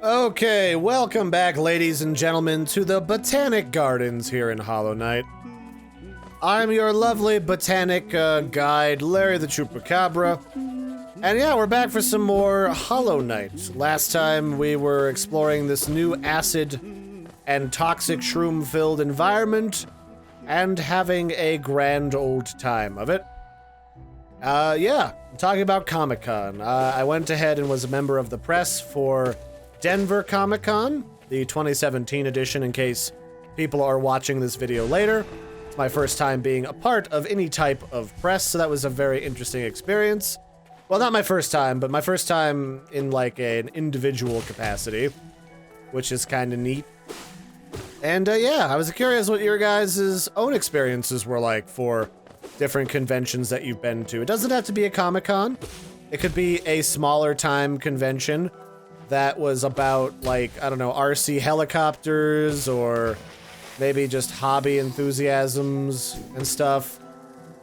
Okay, welcome back, ladies and gentlemen, to the Botanic Gardens here in Hollow Knight. I'm your lovely botanic guide, Larry the Chupacabra. And yeah, we're back for some more Hollow Knight. Last time we were exploring this new acid and toxic shroom-filled environment and having a grand old time of it. Yeah, I'm talking about Comic-Con. I went ahead and was a member of the press for Denver Comic-Con, the 2017 edition, in case people are watching this video later. It's my first time being a part of any type of press, so that was a very interesting experience. Well, not my first time, but my first time in like an individual capacity, which is kind of neat. And yeah, I was curious what your guys' own experiences were like for different conventions that you've been to. It doesn't have to be a Comic-Con. It could be a smaller time convention that was about, like, I don't know, RC helicopters or maybe just hobby enthusiasms and stuff.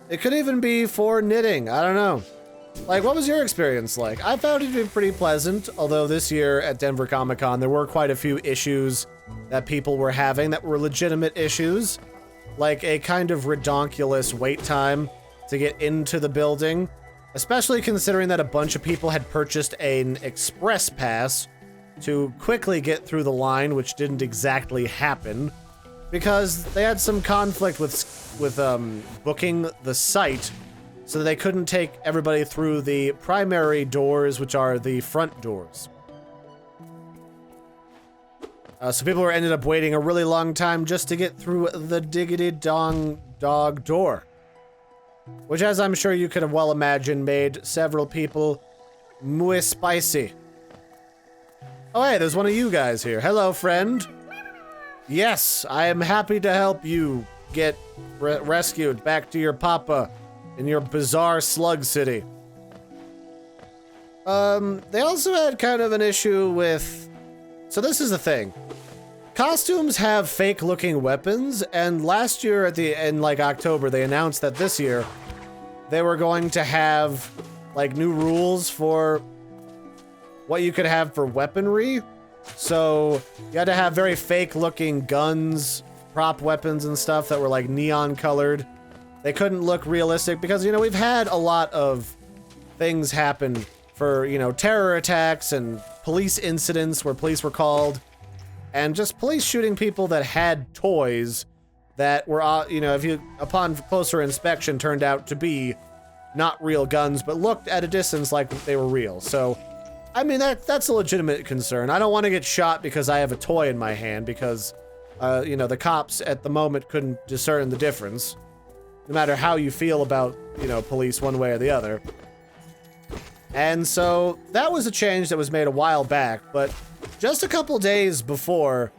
It could even be for knitting. I don't know. Like, what was your experience like? I found it to be pretty pleasant, although this year at Denver Comic-Con there were quite a few issues that people were having that were legitimate issues. Like a kind of redonkulous wait time to get into the building, especially considering that a bunch of people had purchased an express pass to quickly get through the line, which didn't exactly happen because they had some conflict with booking the site, so they couldn't take everybody through the primary doors, which are the front doors. So people ended up waiting a really long time just to get through the diggity dong dog door. Which, as I'm sure you could have well imagined, made several people muy spicy. Oh hey, there's one of you guys here. Hello, friend. Yes, I am happy to help you get rescued back to your papa in your bizarre slug city. They also had kind of an issue with... So this is the thing. Costumes have fake-looking weapons, and last year in like October, they announced that this year they were going to have like new rules for what you could have for weaponry. So you had to have very fake-looking guns, prop weapons and stuff that were like neon-colored. They couldn't look realistic because, you know, we've had a lot of things happen for, you know, terror attacks and police incidents where police were called. And just police shooting people that had toys that were, you know, upon closer inspection turned out to be not real guns, but looked at a distance like they were real. So, I mean, that's a legitimate concern. I don't want to get shot because I have a toy in my hand because, you know, the cops at the moment couldn't discern the difference. No matter how you feel about, you know, police one way or the other. And so that was a change that was made a while back, but just a couple days before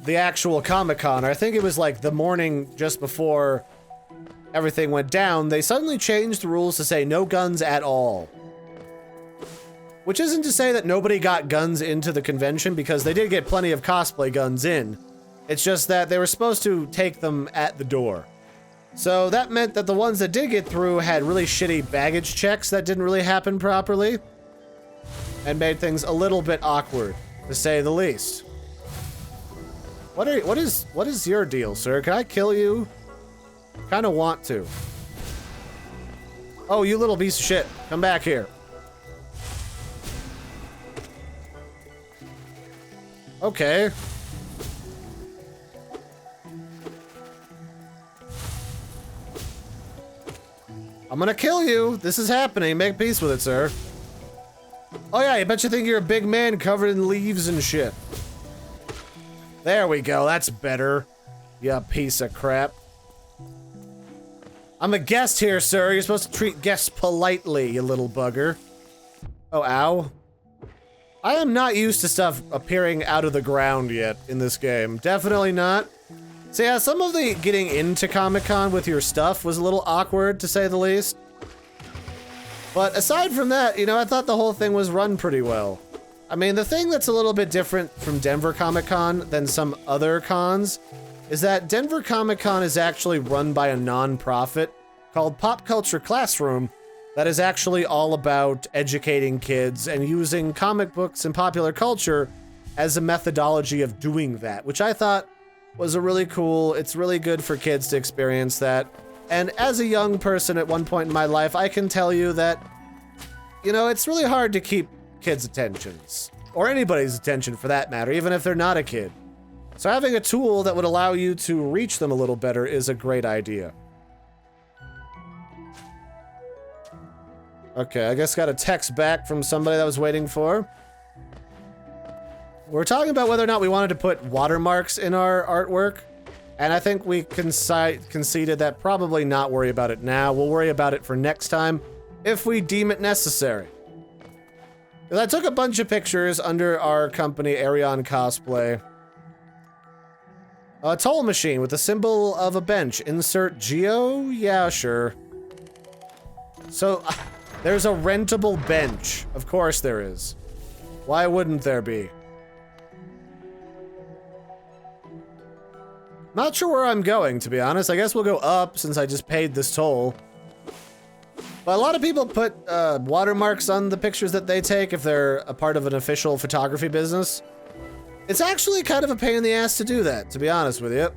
the actual Comic-Con, I think it was like the morning just before everything went down, they suddenly changed the rules to say no guns at all. Which isn't to say that nobody got guns into the convention, because they did get plenty of cosplay guns in. It's just that they were supposed to take them at the door. So that meant that the ones that did get through had really shitty baggage checks that didn't really happen properly. And made things a little bit awkward, to say the least. What is your deal, sir? Can I kill you? Kinda want to. Oh, you little piece of shit. Come back here. Okay. I'm gonna kill you. This is happening. Make peace with it, sir. Oh yeah, I bet you think you're a big man covered in leaves and shit. There we go. That's better. You piece of crap. I'm a guest here, sir. You're supposed to treat guests politely, you little bugger. Oh, ow. I am not used to stuff appearing out of the ground yet in this game. Definitely not. So yeah, some of the getting into Comic-Con with your stuff was a little awkward, to say the least. But aside from that, you know, I thought the whole thing was run pretty well. I mean, the thing that's a little bit different from Denver Comic-Con than some other cons is that Denver Comic-Con is actually run by a non-profit called Pop Culture Classroom, that is actually all about educating kids and using comic books and popular culture as a methodology of doing that, which I thought was it's really good for kids to experience that. And as a young person at one point in my life, I can tell you that, you know, it's really hard to keep kids' attentions, or anybody's attention for that matter, even if they're not a kid. So having a tool that would allow you to reach them a little better is a great idea. Okay, I guess got a text back from somebody that I was waiting for. We're talking about whether or not we wanted to put watermarks in our artwork, and I think we conceded that probably not worry about it now. We'll worry about it for next time, if we deem it necessary. Because I took a bunch of pictures under our company, Arion Cosplay. A toll machine with the symbol of a bench. Insert geo? Yeah, sure. So, there's a rentable bench. Of course there is. Why wouldn't there be? Not sure where I'm going, to be honest. I guess we'll go up since I just paid this toll. But a lot of people put watermarks on the pictures that they take if they're a part of an official photography business. It's actually kind of a pain in the ass to do that, to be honest with you.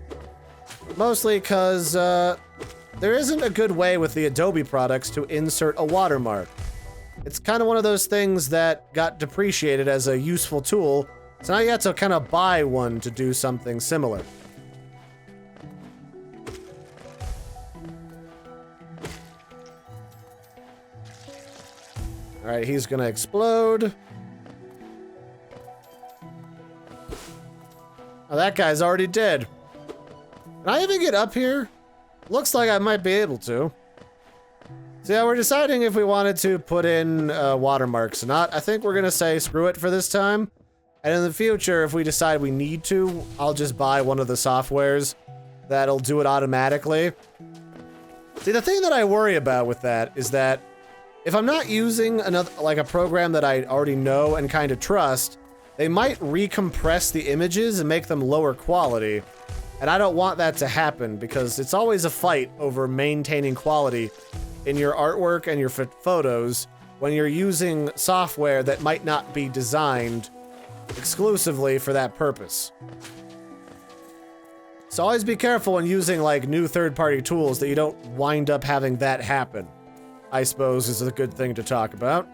Mostly because there isn't a good way with the Adobe products to insert a watermark. It's kind of one of those things that got depreciated as a useful tool, so now you have to kind of buy one to do something similar. Alright, he's gonna explode. Oh, that guy's already dead. Can I even get up here? Looks like I might be able to. So yeah, we're deciding if we wanted to put in watermarks or not. I think we're gonna say screw it for this time. And in the future, if we decide we need to, I'll just buy one of the softwares that'll do it automatically. See, the thing that I worry about with that is that if I'm not using a program that I already know and kind of trust, they might recompress the images and make them lower quality. And I don't want that to happen because it's always a fight over maintaining quality in your artwork and your photos when you're using software that might not be designed exclusively for that purpose. So always be careful when using like new third-party tools that you don't wind up having that happen, I suppose is a good thing to talk about.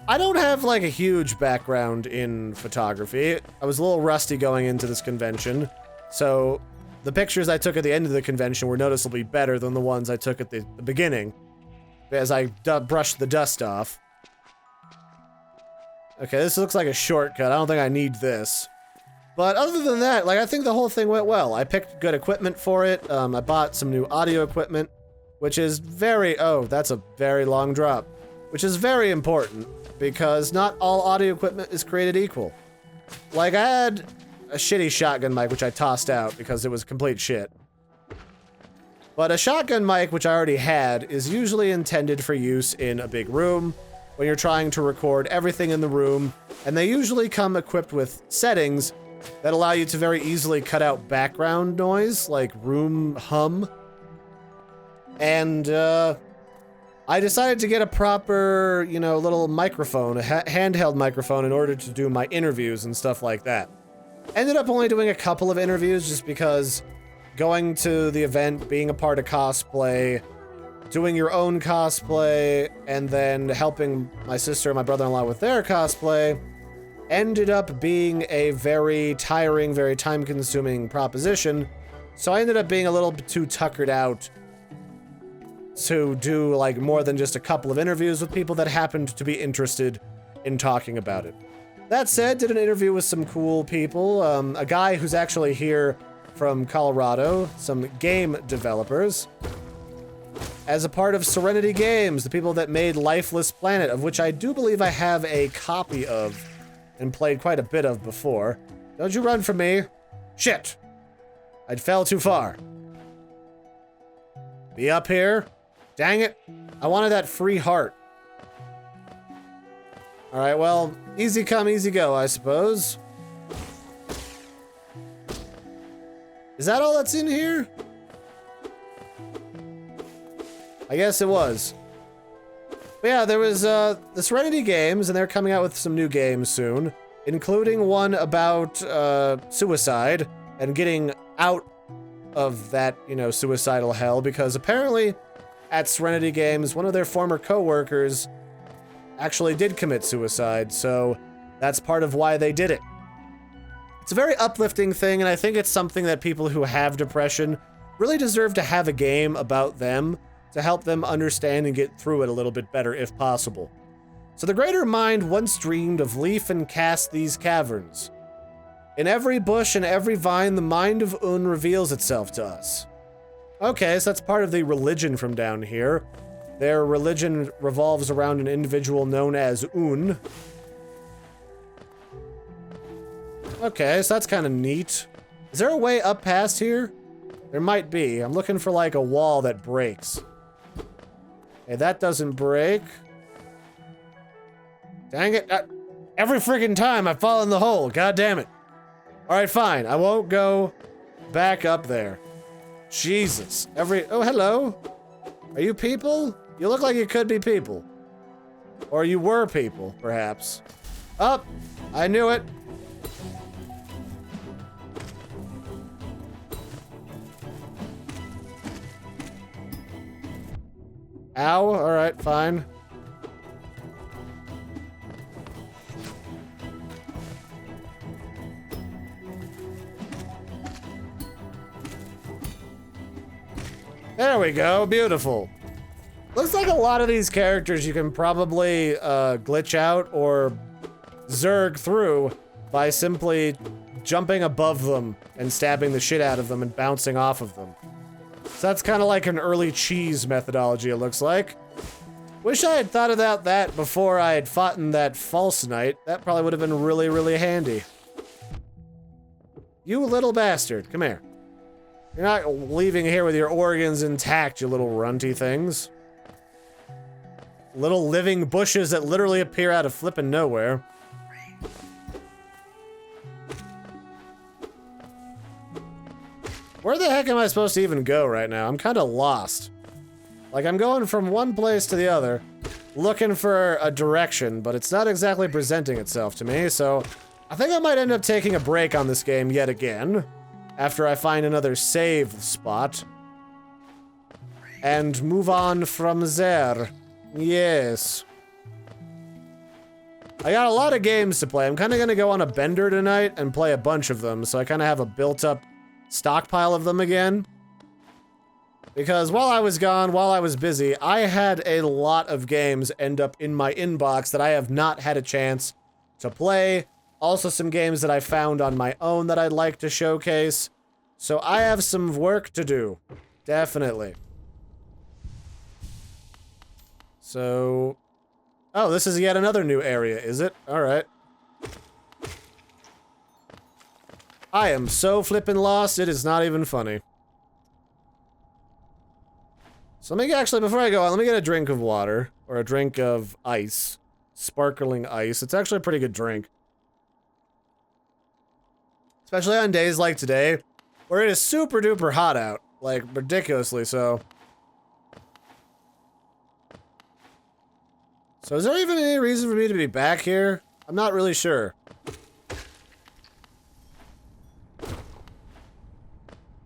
I don't have like a huge background in photography. I was a little rusty going into this convention, so the pictures I took at the end of the convention were noticeably better than the ones I took at the beginning, as I brushed the dust off. Okay, this looks like a shortcut. I don't think I need this. But other than that, like, I think the whole thing went well. I picked good equipment for it. I bought some new audio equipment, which is oh, that's a very long drop. Which is very important, because not all audio equipment is created equal. Like, I had a shitty shotgun mic, which I tossed out because it was complete shit. But a shotgun mic, which I already had, is usually intended for use in a big room, when you're trying to record everything in the room, and they usually come equipped with settings that allow you to very easily cut out background noise, like room hum. And, I decided to get a proper, you know, little microphone, a handheld microphone, in order to do my interviews and stuff like that. Ended up only doing a couple of interviews just because going to the event, being a part of cosplay, doing your own cosplay, and then helping my sister and my brother-in-law with their cosplay ended up being a very tiring, very time-consuming proposition. So I ended up being a little bit too tuckered out to do like more than just a couple of interviews with people that happened to be interested in talking about it. That said, did an interview with some cool people. A guy who's actually here from Colorado, some game developers, as a part of Serenity Games, the people that made Lifeless Planet, of which I do believe I have a copy of and played quite a bit of before. Don't you run from me. Shit! I fell too far. Be up here. Dang it. I wanted that free heart. Alright, well, easy come, easy go, I suppose. Is that all that's in here? I guess it was. But yeah, there was the Serenity Games, and they're coming out with some new games soon, including one about suicide and getting out of that, you know, suicidal hell, because apparently at Serenity Games, one of their former co-workers actually did commit suicide, so that's part of why they did it. It's a very uplifting thing, and I think it's something that people who have depression really deserve to have a game about them to help them understand and get through it a little bit better if possible. So the greater mind once dreamed of leaf and cast these caverns. In every bush and every vine, the mind of Un reveals itself to us. Okay, so that's part of the religion from down here. Their religion revolves around an individual known as Un. Okay, so that's kind of neat. Is there a way up past here? There might be. I'm looking for like a wall that breaks. Okay, that doesn't break. Dang it. Every freaking time I fall in the hole. God damn it. Alright, fine. I won't go back up there. Jesus. Oh, hello. Are you people? You look like you could be people. Or you were people, perhaps. Oh, I knew it. Ow. Alright, fine. There we go, beautiful. Looks like a lot of these characters you can probably glitch out or zerg through by simply jumping above them and stabbing the shit out of them and bouncing off of them. So that's kind of like an early cheese methodology, it looks like. Wish I had thought about that before I had fought in that false knight. That probably would have been really, really handy. You little bastard, come here. You're not leaving here with your organs intact, you little runty things. Little living bushes that literally appear out of flippin' nowhere. Where the heck am I supposed to even go right now? I'm kind of lost. Like, I'm going from one place to the other, looking for a direction, but it's not exactly presenting itself to me, so I think I might end up taking a break on this game yet again, after I find another save spot, and move on from there. Yes. I got a lot of games to play. I'm kind of going to go on a bender tonight and play a bunch of them, so I kind of have a built-up stockpile of them again. Because while I was gone, while I was busy, I had a lot of games end up in my inbox that I have not had a chance to play. Also some games that I found on my own that I'd like to showcase. So I have some work to do. Definitely. So... oh, this is yet another new area, is it? Alright. I am so flippin' lost, it is not even funny. So let me actually, before I go on, let me get a drink of water. Or a drink of ice. Sparkling ice. It's actually a pretty good drink. Especially on days like today, where it is super duper hot out. Like, ridiculously so. So is there even any reason for me to be back here? I'm not really sure.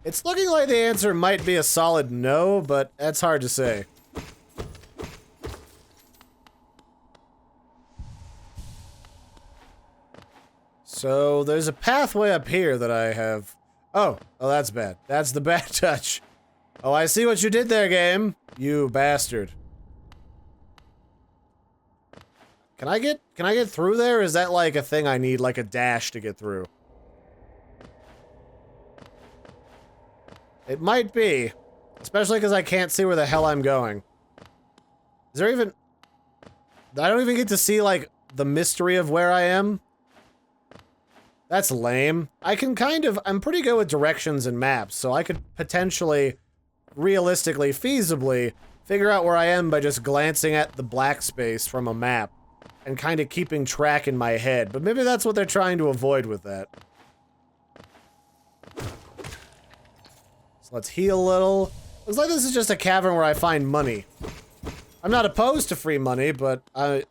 It's looking like the answer might be a solid no, but that's hard to say. So there's a pathway up here that I have... oh, that's bad. That's the bad touch. Oh, I see what you did there, game. You bastard. Can I get through there? Is that like a thing I need, like a dash to get through? It might be. Especially because I can't see where the hell I'm going. Is there even... I don't even get to see, like, the mystery of where I am? That's lame. I can kind of... I'm pretty good with directions and maps, so I could potentially, realistically, feasibly, figure out where I am by just glancing at the black space from a map. And kind of keeping track in my head. But maybe that's what they're trying to avoid with that. So let's heal a little. Looks like this is just a cavern where I find money. I'm not opposed to free money, but I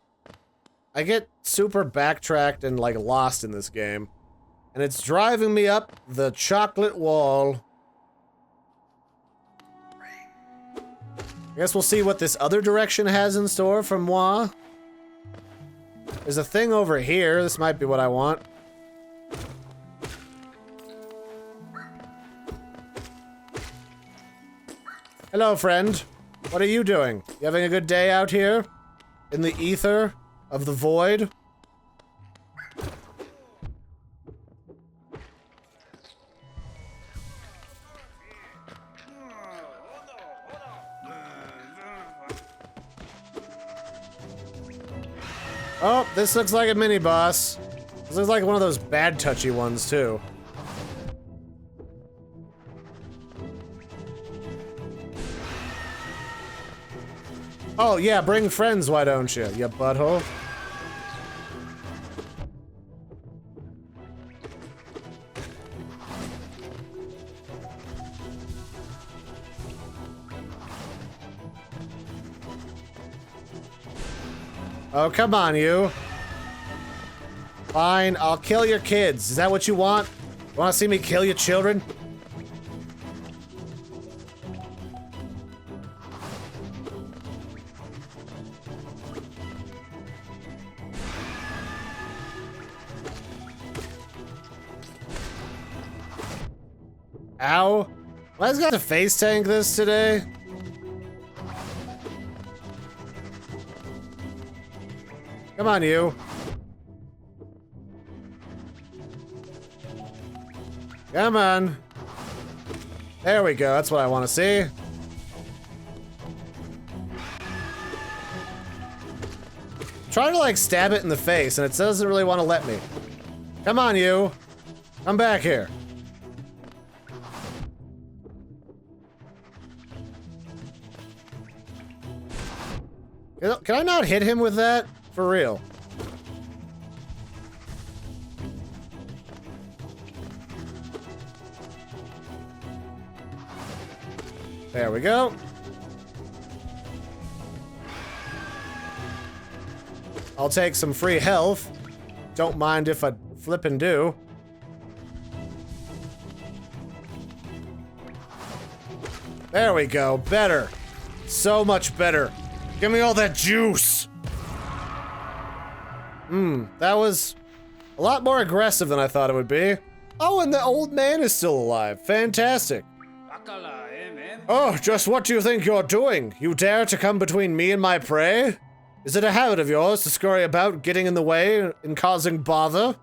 get super backtracked and, like, lost in this game. And it's driving me up the chocolate wall. I guess we'll see what this other direction has in store for moi. There's a thing over here. This might be what I want. Hello, friend. What are you doing? You having a good day out here? In the ether of the void? Oh, this looks like a mini-boss. This looks like one of those bad touchy ones, too. Oh, yeah, bring friends, why don't you butthole? Oh, come on, you. Fine, I'll kill your kids. Is that what you want? You want to see me kill your children? Ow. Why has got to face tank this today? Come on, you. Come on. There we go. That's what I want to see. Try to, like, stab it in the face, and it doesn't really want to let me. Come on, you. Come back here. Can I not hit him with that? For real. There we go. I'll take some free health. Don't mind if I flippin' do. There we go. Better. So much better. Give me all that juice. That was a lot more aggressive than I thought it would be. Oh, and the old man is still alive. Fantastic. Oh, just what do you think you're doing? You dare to come between me and my prey? Is it a habit of yours to scurry about, getting in the way and causing bother?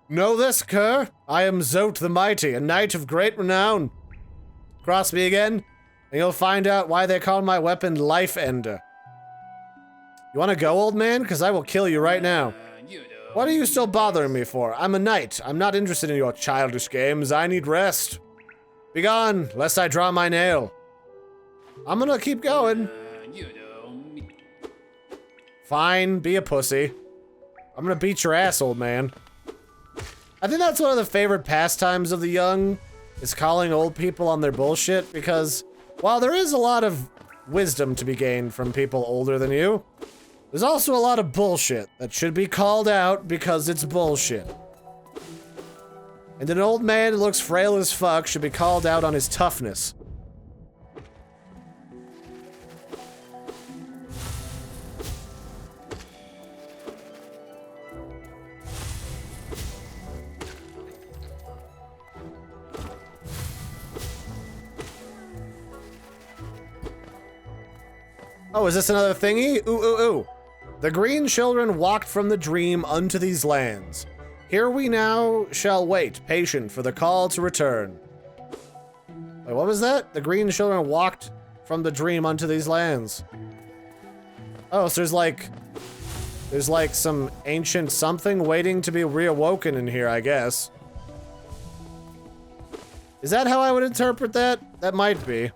Know this, cur? I am Zote the Mighty, a knight of great renown. Cross me again, and you'll find out why they call my weapon Life Ender. You wanna go, old man? Because I will kill you right now. What are you still bothering me for? I'm a knight. I'm not interested in your childish games. I need rest. Begone, lest I draw my nail. I'm gonna keep going. Fine, be a pussy. I'm gonna beat your ass, old man. I think that's one of the favorite pastimes of the young, is calling old people on their bullshit, because while there is a lot of wisdom to be gained from people older than you, there's also a lot of bullshit that should be called out because it's bullshit. And an old man that looks frail as fuck should be called out on his toughness. Oh, is this another thingy? Ooh, ooh, ooh. The green children walked from the dream unto these lands. Here we now shall wait, patient for the call to return. Wait, what was that? The green children walked from the dream unto these lands. Oh, so there's like some ancient something waiting to be reawoken in here, I guess. Is that how I would interpret that? That might be.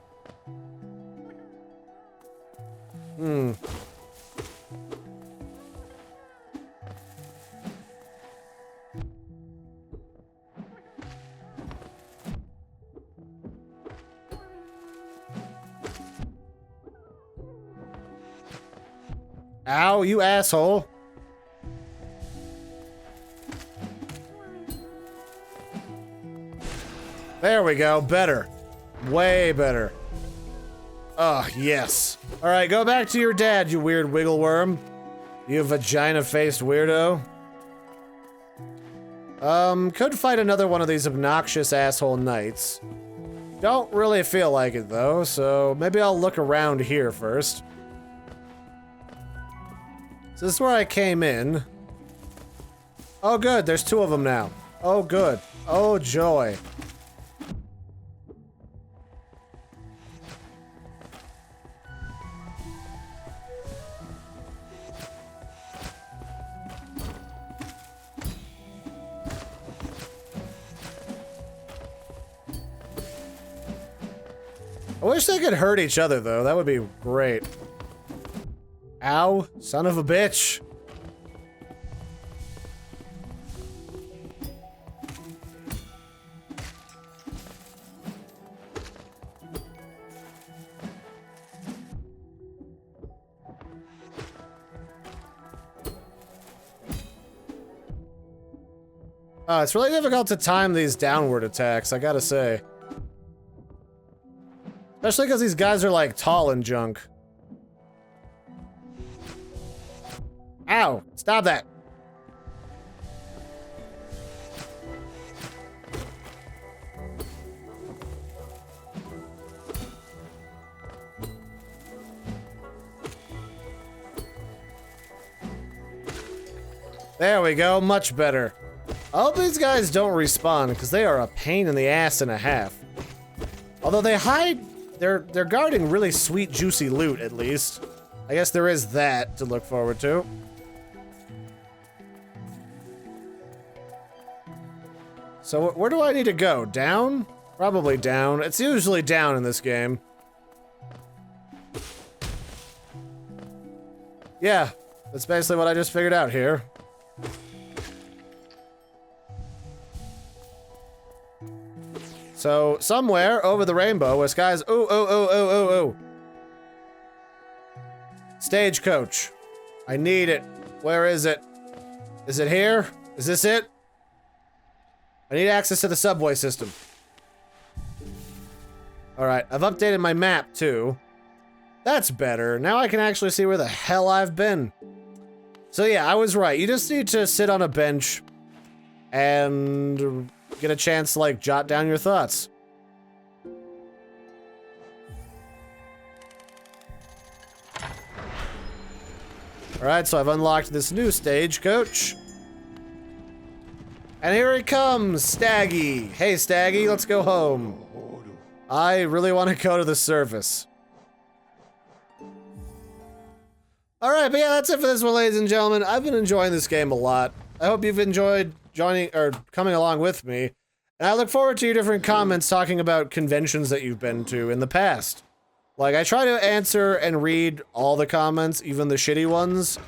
Ow, you asshole. There we go, better. Way better. Oh, yes. Alright, go back to your dad, you weird wiggle worm. You vagina-faced weirdo. Could fight another one of these obnoxious asshole knights. Don't really feel like it, though, so maybe I'll look around here first. So this is where I came in. Oh, good, there's 2 of them now. Oh, good. Oh, joy. I wish they could hurt each other, though. That would be great. Ow, son of a bitch. It's really difficult to time these downward attacks, I gotta say. Especially because these guys are, like, tall and junk. Ow! Stop that! There we go, much better. I hope these guys don't respawn, because they are a pain in the ass and a half. Although they hide... They're guarding really sweet, juicy loot, at least. I guess there is that to look forward to. So where do I need to go? Down? Probably down. It's usually down in this game. Yeah, that's basically what I just figured out here. So, somewhere over the rainbow where skies. Ooh, ooh, ooh, ooh, ooh, ooh. Stagecoach. I need it. Where is it? Is it here? Is this it? I need access to the subway system. Alright, I've updated my map too. That's better. Now I can actually see where the hell I've been. So yeah, I was right. You just need to sit on a bench and get a chance to, like, jot down your thoughts. Alright, so I've unlocked this new stagecoach. And here he comes, Staggy. Hey, Staggy, let's go home. I really want to go to the surface. Alright, but yeah, that's it for this one, ladies and gentlemen. I've been enjoying this game a lot. I hope you've enjoyed joining, or coming along with me. And I look forward to your different comments talking about conventions that you've been to in the past. Like, I try to answer and read all the comments, even the shitty ones,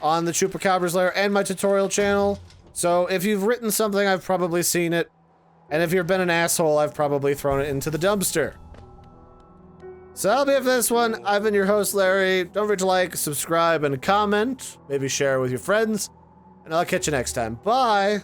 on the Chupacabra's Lair and my tutorial channel. So if you've written something, I've probably seen it. And if you've been an asshole, I've probably thrown it into the dumpster. So that'll be it for this one. I've been your host, Larry. Don't forget to like, subscribe, and comment. Maybe share it with your friends. And I'll catch you next time. Bye!